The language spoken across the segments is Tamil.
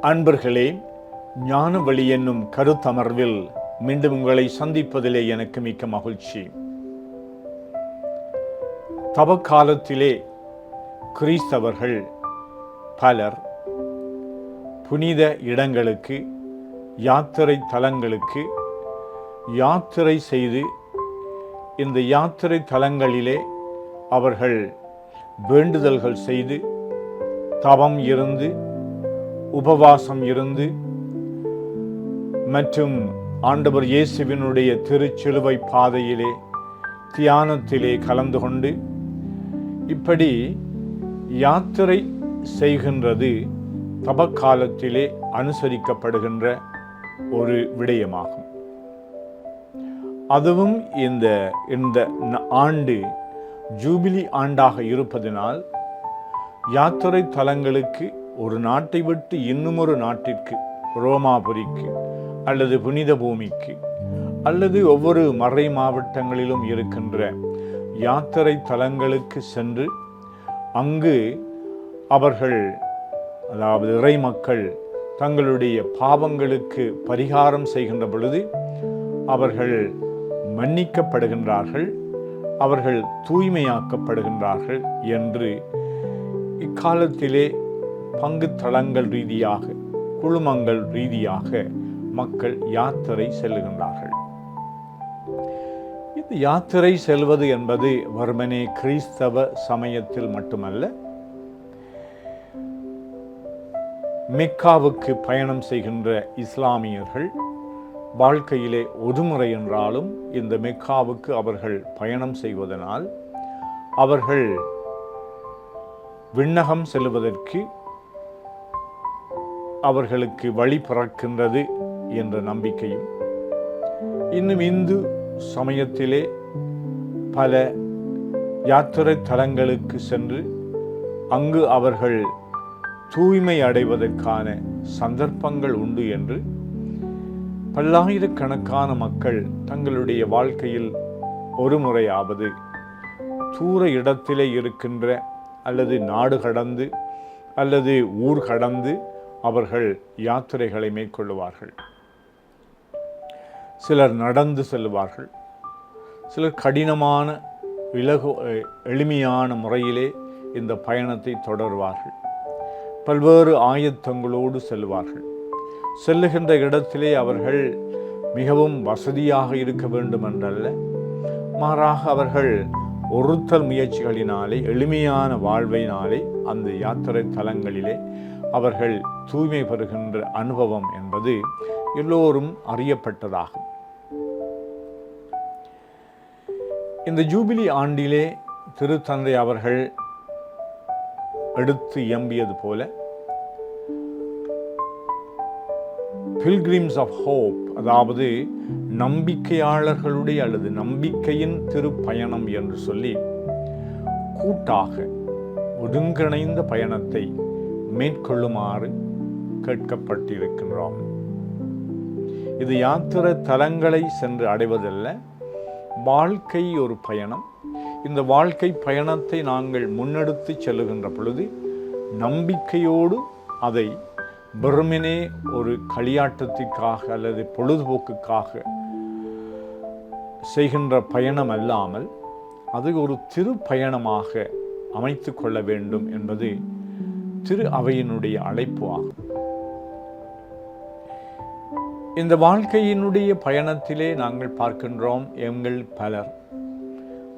அன்பர்களே, ஞானவழி என்னும் கருத்தமர்வில் மீண்டும் உங்களை சந்திப்பதிலே எனக்கு மிக்க மகிழ்ச்சி. தவக்காலத்திலே கிறிஸ்தவர்கள் பலர் புனித இடங்களுக்கு, யாத்திரை தலங்களுக்கு யாத்திரை செய்து இந்த யாத்திரை தலங்களிலே அவர்கள் வேண்டுதல்கள் செய்து, தவம் இருந்து, உபவாசம் இருந்து மற்றும் ஆண்டவர் இயேசுவினுடைய திருச்சிலுவை பாதையிலே தியானத்திலே கலந்து கொண்டு இப்படி யாத்திரை செய்கின்றது தவக்காலத்திலே அனுசரிக்கப்படுகின்ற ஒரு விடயமாகும். அதுவும் இந்த ஆண்டு ஜூபிலி ஆண்டாக இருப்பதனால் யாத்திரை தலங்களுக்கு ஒரு நாட்டை விட்டு இன்னுமொரு நாட்டிற்கு, ரோமாபுரிக்கு அல்லது புனித பூமிக்கு அல்லது ஒவ்வொரு மறை மாவட்டங்களிலும் இருக்கின்ற யாத்திரை தலங்களுக்கு சென்று அங்கு அவர்கள், அதாவது இறை மக்கள், தங்களுடைய பாவங்களுக்கு பரிகாரம் செய்கின்ற பொழுது அவர்கள் மன்னிக்கப்படுகின்றார்கள், அவர்கள் தூய்மையாக்கப்படுகின்றார்கள் என்று இக்காலத்திலே பங்கு தளங்கள் ரீதியாக, குழுமங்கள் ரீதியாக மக்கள் யாத்திரை செல்லுகின்றார்கள். இந்த யாத்திரை செல்வது என்பது வெறுமனே கிறிஸ்தவ சமயத்தில் மட்டுமல்ல, மெக்காவுக்கு பயணம் செய்கின்ற இஸ்லாமியர்கள் வாழ்க்கையிலே ஒருமுறை என்றாலும் இந்த மெக்காவுக்கு அவர்கள் பயணம் செய்வதனால் அவர்கள் விண்ணகம் செல்வதற்கு அவர்களுக்கு வழி பிறக்கின்றது என்ற நம்பிக்கையும், இன்னும் இந்து சமயத்திலே பல யாத்திரை தலங்களுக்கு சென்று அங்கு அவர்கள் தூய்மை அடைவதற்கான சந்தர்ப்பங்கள் உண்டு என்று பல்லாயிரக்கணக்கான மக்கள் தங்களுடைய வாழ்க்கையில் ஒரு முறையாவது தூர இடத்திலே இருக்கின்ற அல்லது நாடு கடந்து அல்லது ஊர் கடந்து அவர்கள் யாத்திரைகளை மேற்கொள்ளுவார்கள். சிலர் நடந்து செல்வார்கள், சிலர் கடினமான எளிமையான முறையிலே இந்த பயணத்தை தொடர்வார்கள். பல்வேறு ஆயத்தங்களோடு செல்வார்கள். செல்லுகின்ற இடத்திலே அவர்கள் மிகவும் வசதியாக இருக்க வேண்டும் என்றல்ல, மாறாக அவர்கள் ஒருத்தல் முயற்சிகளினாலே, எளிமையான வாழ்வினாலே அந்த யாத்திரை தலங்களிலே அவர்கள் தூய்மை பெறுகின்ற அனுபவம் என்பது எல்லோரும் அறியப்பட்டதாகும். இந்த ஜூபிலி ஆண்டிலே திருத்தந்தை அவர்கள் எடுத்து இயம்பியது போல பில்கிரிம்ஸ் ஆஃப் ஹோப், அதாவது நம்பிக்கையாளர்களுடைய அல்லது நம்பிக்கையின் திருப்பயணம் என்று சொல்லி கூட்டாக ஒருங்கிணைந்த பயணத்தை மேற்கொள்ளுமாறு கேட்கப்பட்டிருக்கின்றோம். இது யாத்திரை தலங்களை சென்று அடைவதல்ல, வாழ்க்கை ஒரு பயணம். இந்த வாழ்க்கை பயணத்தை நாங்கள் முன்னெடுத்து செல்லுகின்ற பொழுது நம்பிக்கையோடு அதை வெறுமனே ஒரு களியாட்டத்திற்காக அல்லது பொழுதுபோக்குக்காக செய்கின்ற பயணம் அல்லாமல் அது ஒரு திருப்பயணமாக அமைத்து கொள்ள வேண்டும் என்பது திரு அவையினுடைய அழைப்பு ஆகும். இந்த வாழ்க்கையினுடைய பயணத்திலே நாங்கள் பார்க்கின்றோம், எங்கள் பலர்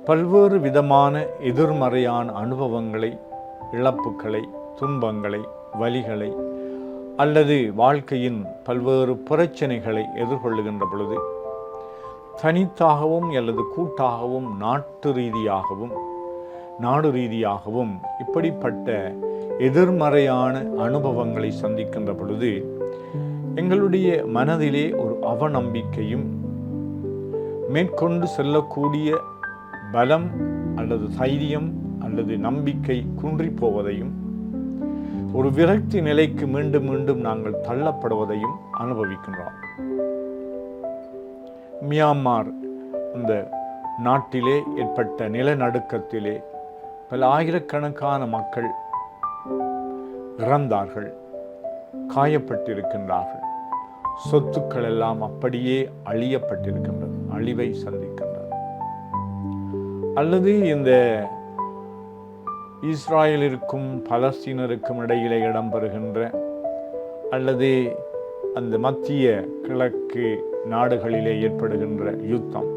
பல்வேறு விதமான எதிர்மறையான அனுபவங்களை, இழப்புகளை, துன்பங்களை, வலிகளை அல்லது வாழ்க்கையின் பல்வேறு பிரச்சனைகளை எதிர்கொள்ளுகின்ற பொழுது தனித்தாகவும் அல்லது கூட்டாகவும், நாடு ரீதியாகவும் இப்படிப்பட்ட எதிர்மறையான அனுபவங்களை சந்திக்கின்ற பொழுது எங்களுடைய மனதிலே ஒரு அவநம்பிக்கையும், மேற்கொண்டு செல்லக்கூடிய பலம் அல்லது தைரியம் அல்லது நம்பிக்கை குன்றி போவதையும், ஒரு விரக்தி நிலைக்கு மீண்டும் மீண்டும் நாங்கள் தள்ளப்படுவதையும் அனுபவிக்கின்றோம். மியான்மர் அந்த நாட்டிலே ஏற்பட்ட நிலநடுக்கத்திலே பல ஆயிரக்கணக்கான மக்கள் இறந்தார்கள். காயப்பட்டிருக்கின்றார்கள். சொத்துக்கள் எல்லாம் அப்படியே அழியப்பட்டிருக்கின்றது, அழிவை சந்திக்கின்றது. அல்லது இந்த இஸ்ராயலிற்கும் பலஸ்தீனருக்கும் இடையிலே இடம்பெறுகின்ற அல்லது அந்த மத்திய கிழக்கு நாடுகளிலே ஏற்படுகின்ற யுத்தம்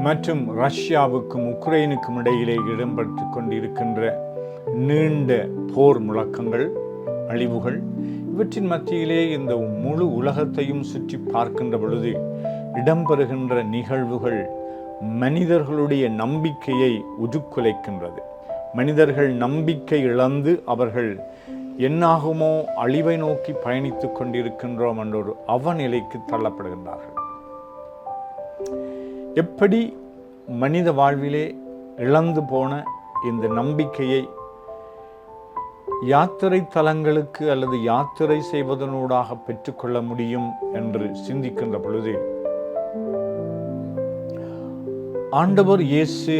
மற்றும் ரஷ்யாவுக்கும் உக்ரைனுக்கும் இடையிலே இடம்பெற்று கொண்டிருக்கின்ற நீண்ட போர் முழக்கங்கள், அழிவுகள், இவற்றின் மத்தியிலே இந்த முழு உலகத்தையும் சுற்றி பார்க்கின்ற பொழுது இடம்பெறுகின்ற நிகழ்வுகள் மனிதர்களுடைய நம்பிக்கையை உருக்குலைக்கின்றது. மனிதர்கள் நம்பிக்கை இழந்து அவர்கள் என்னாகுமோ அழிவை நோக்கி பயணித்துக் கொண்டிருக்கின்றோம் என்ற ஒரு அவநிலைக்கு தள்ளப்படுகின்றார்கள். எப்படி மனித வாழ்விலே இழந்து போன இந்த நம்பிக்கையை யாத்திரை தலங்களுக்கு அல்லது யாத்திரை செய்வதனூடாக பெற்றுக்கொள்ள முடியும் என்று சிந்திக்கின்ற பொழுது, ஆண்டவர் இயேசு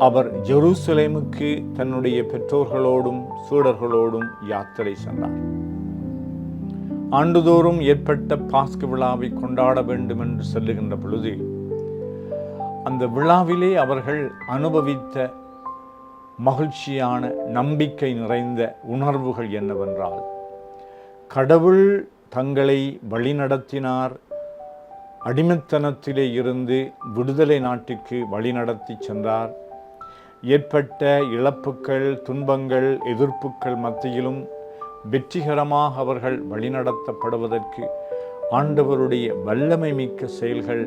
அவர் ஜெருசலேமுக்கு தன்னுடைய பெற்றோர்களோடும் சீடர்களோடும் யாத்திரை சென்றார். ஆண்டுதோறும் ஏற்பட்ட பாஸ்கு விழாவை கொண்டாட வேண்டும் என்று சொல்லுகின்ற பொழுது, அந்த விழாவிலே அவர்கள் அனுபவித்த மகிழ்ச்சியான நம்பிக்கை நிறைந்த உணர்வுகள் என்னவென்றால், கடவுள் தங்களை வழிநடத்தினார், அடிமைத்தனத்திலே இருந்து விடுதலை நாட்டிற்கு வழிநடத்தி சென்றார். ஏற்பட்ட இழப்புக்கள், துன்பங்கள், எதிர்ப்புகள் மத்தியிலும் வெற்றிகரமாக அவர்கள் வழிநடத்தப்படுவதற்கு ஆண்டவருடைய வல்லமை மிக்க செயல்கள்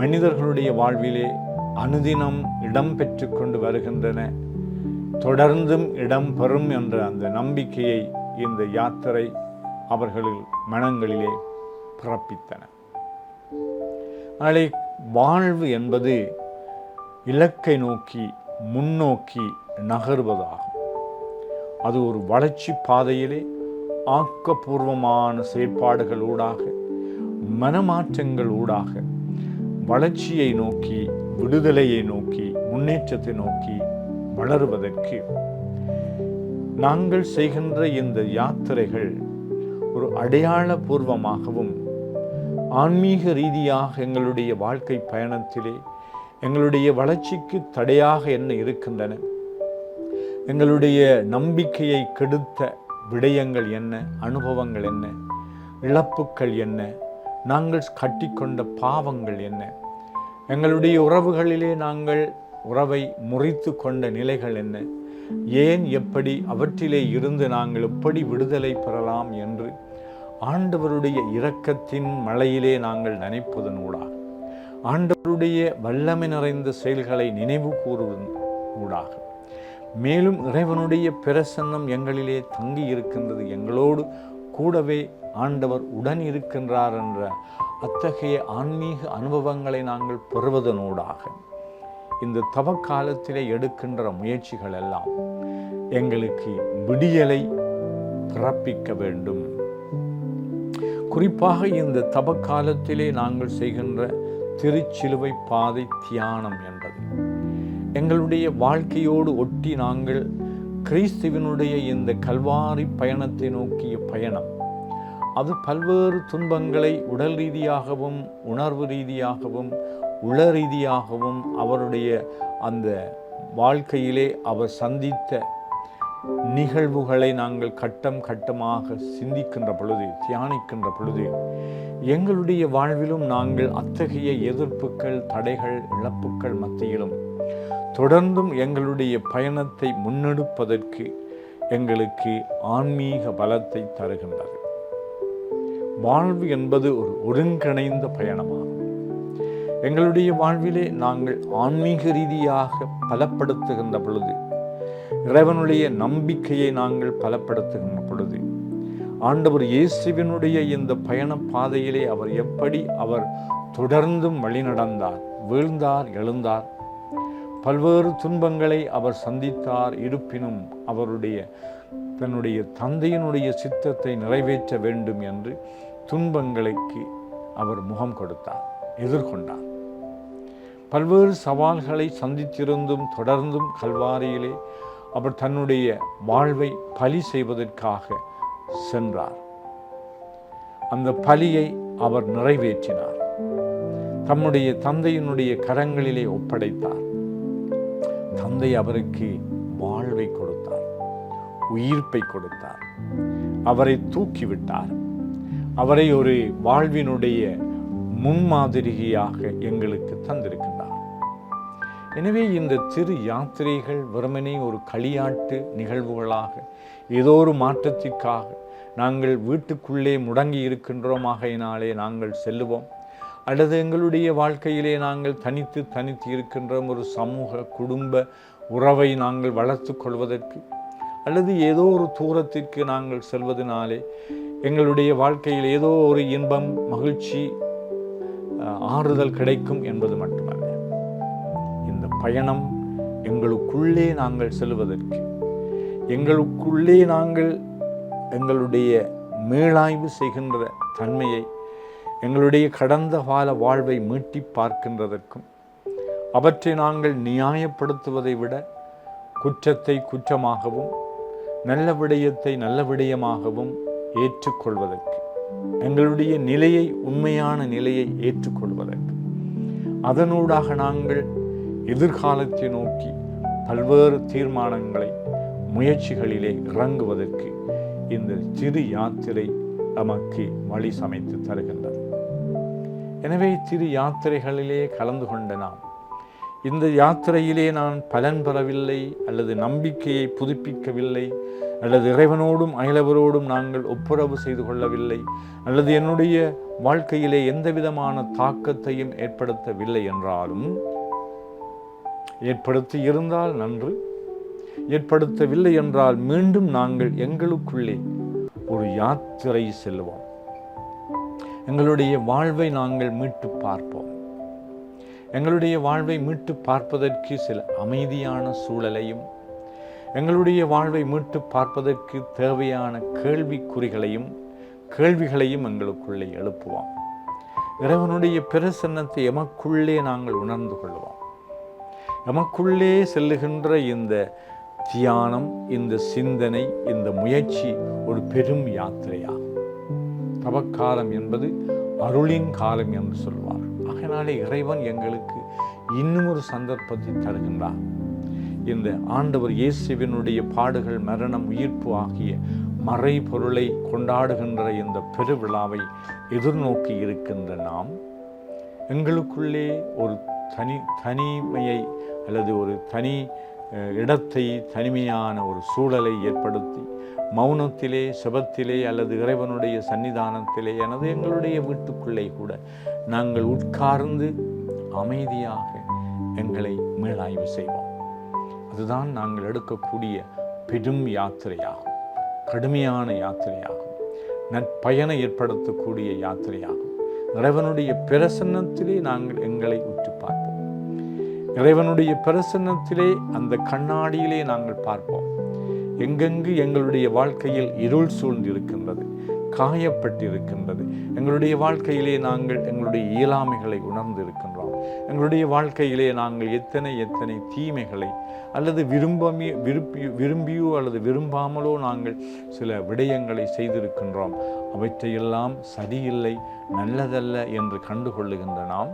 மனிதர்களுடைய வாழ்விலே அனுதினம் இடம்பெற்று கொண்டு வருகின்றன, தொடர்ந்தும் இடம்பெறும் என்ற அந்த நம்பிக்கையை இந்த யாத்திரை அவர்களின் மனங்களிலே பிறப்பித்தன. நாளை வாழ்வு என்பது இலக்கை நோக்கி முன்னோக்கி நகர்வதாகும். அது ஒரு வளர்ச்சி பாதையிலே ஆக்கப்பூர்வமான செயற்பாடுகள் ஊடாக, மனமாற்றங்கள் ஊடாக வளர்ச்சியை நோக்கி, விடுதலையை நோக்கி, முன்னேற்றத்தை நோக்கி வளருவதற்கு நாங்கள் செய்கின்ற இந்த யாத்திரைகள் ஒரு அடையாளபூர்வமாகவும் ஆன்மீக ரீதியாக எங்களுடைய வாழ்க்கை பயணத்திலே எங்களுடைய வளர்ச்சிக்கு தடையாக என்ன இருக்கின்றன, எங்களுடைய நம்பிக்கையை கெடுத்த விடயங்கள் என்ன, அனுபவங்கள் என்ன, இழப்புக்கள் என்ன, நாங்கள் கட்டிக்கொண்ட பாவங்கள் என்ன, எங்களுடைய உறவுகளிலே நாங்கள் உறவை முறித்து கொண்ட நிலைகள் என்ன, ஏன் எப்படி அவற்றிலே இருந்து நாங்கள் எப்படி விடுதலை பெறலாம் என்று ஆண்டவருடைய இரக்கத்தின் மழையிலே நாங்கள் நினைப்பதனூடாக, ஆண்டவருடைய வல்லமை நிறைந்த செயல்களை நினைவு கூறுவதன் ஊடாக, மேலும் இறைவனுடைய பிரசன்னம் எங்களிலே தங்கி இருக்கின்றது, எங்களோடு கூடவே ஆண்டவர் உடன் இருக்கின்றார் என்ற அத்தகைய ஆன்மீக அனுபவங்களை நாங்கள் பெறுவதனூடாக இந்த தவக்காலத்திலே எடுக்கின்ற முயற்சிகள் எல்லாம் எங்களுக்கு விடியலை பிறப்பிக்க வேண்டும். குறிப்பாக இந்த தவக்காலத்திலே நாங்கள் செய்கின்ற திருச்சிலுவை பாதை தியானம் என்பது எங்களுடைய வாழ்க்கையோடு ஒட்டி நாங்கள் கிறிஸ்துவினுடைய இந்த கல்வாரி பயணத்தை நோக்கிய பயணம். அது பல்வேறு துன்பங்களை உடல் ரீதியாகவும் உணர்வு ரீதியாகவும் உள ரீதியாகவும் அவருடைய அந்த வாழ்க்கையிலே அவர் சந்தித்த நிகழ்வுகளை நாங்கள் கட்டம் கட்டமாக சிந்திக்கின்ற பொழுது, தியானிக்கின்ற பொழுது, எங்களுடைய வாழ்விலும் நாங்கள் அத்தகைய எதிர்ப்புகள், தடைகள், இழப்புக்கள் மத்தியிலும் தொடர்ந்தும் எங்களுடைய பயணத்தை முன்னெடுப்பதற்கு எங்களுக்கு ஆன்மீக பலத்தை தருகின்றது. வாழ்வு என்பது ஒரு ஒருங்கிணைந்த பயணமாகும். எங்களுடைய வாழ்விலே நாங்கள் ஆன்மீக ரீதியாக பலப்படுத்துகின்ற பொழுது, இறைவனுடைய நம்பிக்கையை நாங்கள் பலப்படுத்துகின்ற பொழுது, ஆண்டவர் இயேசுவினுடைய இந்த பயண பாதையிலே அவர் எப்படி அவர் தொடர்ந்தும் வழிநடந்தார், வீழ்ந்தார், எழுந்தார், பல்வேறு துன்பங்களை அவர் சந்தித்தார். இருப்பினும் அவருடைய தன்னுடைய தந்தையினுடைய சித்தத்தை நிறைவேற்ற வேண்டும் என்று துன்பங்களுக்கு அவர் முகம் கொடுத்தார், எதிர்கொண்டார். பல்வேறு சவால்களை சந்தித்திருந்தும் தொடர்ந்தும் கல்வாரியிலே அவர் தன்னுடைய வாழ்வை பலி செய்வதற்காக சென்றார். அந்த பலியை அவர் நிறைவேற்றினார். தம்முடைய தந்தையினுடைய கரங்களிலே ஒப்படைத்தார். தந்தை அவருக்கு வாழ்வை கொடுத்தார், உயிர்ப்பை கொடுத்தார், அவரை தூக்கிவிட்டார். அவரை ஒரு வாழ்வினுடைய முன்மாதிரியாக எங்களுக்கு தந்திருக்கின்றார். எனவே இந்த திரு யாத்திரைகள் வெறுமனே ஒரு களியாட்டு நிகழ்வுகளாக, ஏதோ ஒரு மாற்றத்திற்காக நாங்கள் வீட்டுக்குள்ளே முடங்கி இருக்கின்றோமாகையினாலே நாங்கள் செல்லுவோம், அல்லது எங்களுடைய வாழ்க்கையிலே நாங்கள் தனித்து இருக்கின்றோம் ஒரு சமூக குடும்ப உறவை நாங்கள் வளர்த்து கொள்வதற்கு, அல்லது ஏதோ ஒரு தூரத்திற்கு நாங்கள் செல்வதனாலே எங்களுடைய வாழ்க்கையில் ஏதோ ஒரு இன்பம், மகிழ்ச்சி, ஆறுதல் கிடைக்கும் என்பது மட்டுமல்ல. இந்த பயணம் எங்களுக்குள்ளே நாங்கள் செல்வதற்கு, எங்களுக்குள்ளே நாங்கள் எங்களுடைய மீளாய்வு செய்கின்ற தன்மையை, எங்களுடைய கடந்த கால வாழ்வை மீட்டி பார்க்கின்றதற்கும், அவற்றை நாங்கள் நியாயப்படுத்துவதை விட குற்றத்தை குற்றமாகவும் நல்ல விடயத்தை நல்ல விடயமாகவும் ஏற்றுக்கொள்வதற்கு, எங்களுடைய நிலையை உண்மையான நிலையை ஏற்றுக்கொள்வதற்கு, அதனூடாக நாங்கள் எதிர்காலத்தை நோக்கி பல்வேறு தீர்மானங்களை முயற்சிகளிலே இறங்குவதற்கு இந்த சிறு யாத்திரை நமக்கு வழி சமைத்து தருகின்றது. எனவே திரு யாத்திரைகளிலே கலந்து கொண்ட நாம், இந்த யாத்திரையிலே நான் பலன் பெறவில்லை, அல்லது நம்பிக்கையை புதுப்பிக்கவில்லை, அல்லது இறைவனோடும் அயலவரோடும் நாங்கள் ஒப்புரவு செய்து கொள்ளவில்லை, அல்லது என்னுடைய வாழ்க்கையிலே எந்த விதமான தாக்கத்தையும் ஏற்படுத்தவில்லை என்றாலும், ஏற்படுத்தி இருந்தால் நன்று, ஏற்படுத்தவில்லை என்றால் மீண்டும் நாங்கள் எங்களுக்குள்ளே ஒரு யாத்திரை செல்வோம். எங்களுடைய வாழ்வை நாங்கள் மீட்டு பார்ப்போம். எங்களுடைய வாழ்வை மீட்டு பார்ப்பதற்கு சில அமைதியான சூழலையும், எங்களுடைய வாழ்வை மீட்டு பார்ப்பதற்கு தேவையான கேள்விகளையும் எங்களுக்குள்ளே எழுப்புவோம். இறைவனுடைய பிரசன்னத்தை எமக்குள்ளே நாங்கள் உணர்ந்து கொள்வோம். எமக்குள்ளே செல்லுகின்ற இந்த தியானம், இந்த சிந்தனை, இந்த முயற்சி ஒரு பெரும் யாத்திரையாகும். தவக்காலம் என்பது அருளின் காலம் என்று சொல்வார். அதனாலே இறைவன் எங்களுக்கு இன்னும் ஒரு சந்தர்ப்பத்தை தருகின்றார். இந்த ஆண்டவர் இயேசுவினுடைய பாடுகள், மரணம், உயிர்ப்பு ஆகிய மறை பொருளை கொண்டாடுகின்ற இந்த பெருவிழாவை எதிர்நோக்கி இருக்கின்ற நாம், எங்களுக்குள்ளே ஒரு தனிமையை அல்லது ஒரு தனி இடத்தை, தனிமையான ஒரு சூழலை ஏற்படுத்தி மௌனத்திலே, செபத்திலே அல்லது இறைவனுடைய சன்னிதானத்திலே, எனது எங்களுடைய வீட்டுக்குள்ளே கூட நாங்கள் உட்கார்ந்து அமைதியாக எங்களை மீளாய்வு செய்வோம். அதுதான் நாங்கள் எடுக்கக்கூடிய பெரும் யாத்திரையாகும், கடுமையான யாத்திரையாகும், நற்பயனை ஏற்படுத்தக்கூடிய யாத்திரையாகும். இறைவனுடைய பிரசன்னத்திலே நாங்கள் எங்களை உற்று பார்ப்போம். இறைவனுடைய பிரசன்னத்திலே, அந்த கண்ணாடியிலே நாங்கள் பார்ப்போம். எங்கெங்கு எங்களுடைய வாழ்க்கையில் இருள் சூழ்ந்திருக்கின்றது, காயப்பட்டிருக்கின்றது, எங்களுடைய வாழ்க்கையிலே நாங்கள் எங்களுடைய இயலாமைகளை உணர்ந்து இருக்கின்றோம். எங்களுடைய வாழ்க்கையிலே நாங்கள் எத்தனை தீமைகளை அல்லது விரும்பியோ அல்லது விரும்பாமலோ நாங்கள் சில விடயங்களை செய்திருக்கின்றோம். அவற்றையெல்லாம் சரியில்லை, நல்லதல்ல என்று கண்டுகொள்ளுகின்ற நாம்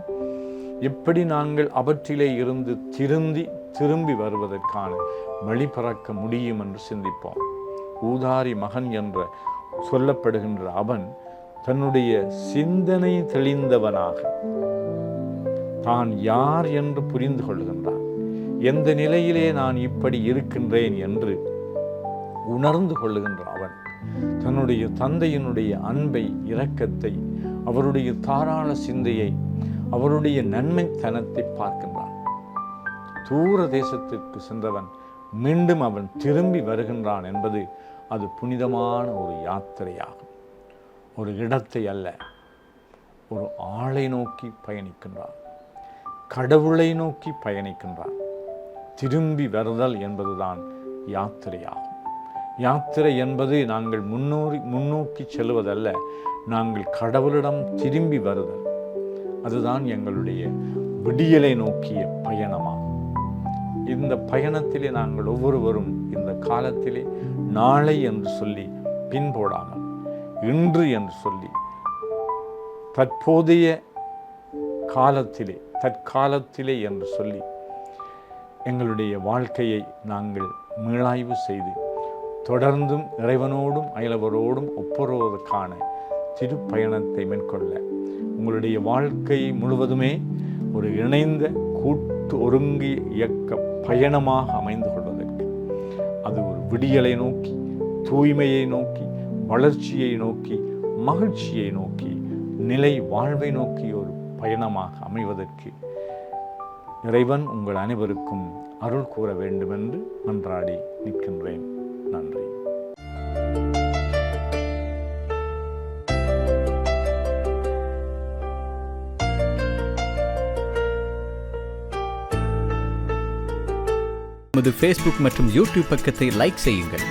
எப்படி நாங்கள் அவற்றிலே இருந்து திரும்பி வருவதற்கான வழி பிறக்க முடியும் என்று சிந்திப்போம். ஊதாரி மகன் என்ற சொல்லப்படுகின்ற அவன் தன்னுடைய சிந்தனை தெளிந்தவனாக தான் யார் என்று புரிந்து கொள்கின்றான். எந்த நிலையிலே நான் இப்படி இருக்கின்றேன் என்று உணர்ந்து கொள்ளுகின்ற அவன் தன்னுடைய தந்தையினுடைய அன்பை, இரக்கத்தை, அவருடைய தாராள சிந்தையை, அவருடைய நன்மைத்தனத்தை பார்க்கின்றான். தூர தேசத்திற்கு சென்றவன் மீண்டும் அவன் திரும்பி வருகின்றான் என்பது அது புனிதமான ஒரு யாத்திரையாகும். ஒரு இடத்தை அல்ல, ஒரு ஆளை நோக்கி பயணிக்கின்றான், கடவுளை நோக்கி பயணிக்கின்றான். திரும்பி வருதல் என்பதுதான் யாத்திரையாகும். யாத்திரை என்பது நாங்கள் முன்னோக்கி செல்வதல்ல, நாங்கள் கடவுளிடம் திரும்பி வருதல். அதுதான் எங்களுடைய விடியலை நோக்கிய பயணமாகும். இந்த பயணத்திலே நாங்கள் ஒவ்வொருவரும் இந்த காலத்திலே நாளை என்று சொல்லி பின்போடாமல் இன்று என்று சொல்லி தற்போதைய காலத்திலே தற்காலத்திலே என்று சொல்லி எங்களுடைய வாழ்க்கையை நாங்கள் மீளாய்வு செய்து தொடர்ந்தும் இறைவனோடும் அயலவரோடும் ஒப்புரவுவதற்கான திருப்பயணத்தை மேற்கொள்ள உங்களுடைய வாழ்க்கை முழுவதுமே ஒரு இணைந்த கூட்டு ஒருங்கிய இயக்க பயணமாக அமைந்து கொள்வதற்கு அது ஒரு விடியலை நோக்கி, தூய்மையை நோக்கி, வளர்ச்சியை நோக்கி, மகிழ்ச்சியை நோக்கி, நிலை வாழ்வை நோக்கி ஒரு பயணமாக அமைவதற்கு இறைவன் உங்கள் அனைவருக்கும் அருள் கூற வேண்டும் என்று மன்றாடி நிற்கின்றேன். நன்றி. நமது ஃபேஸ்புக் மற்றும் யூடியூப் பக்கத்தை லைக் செய்யுங்கள்.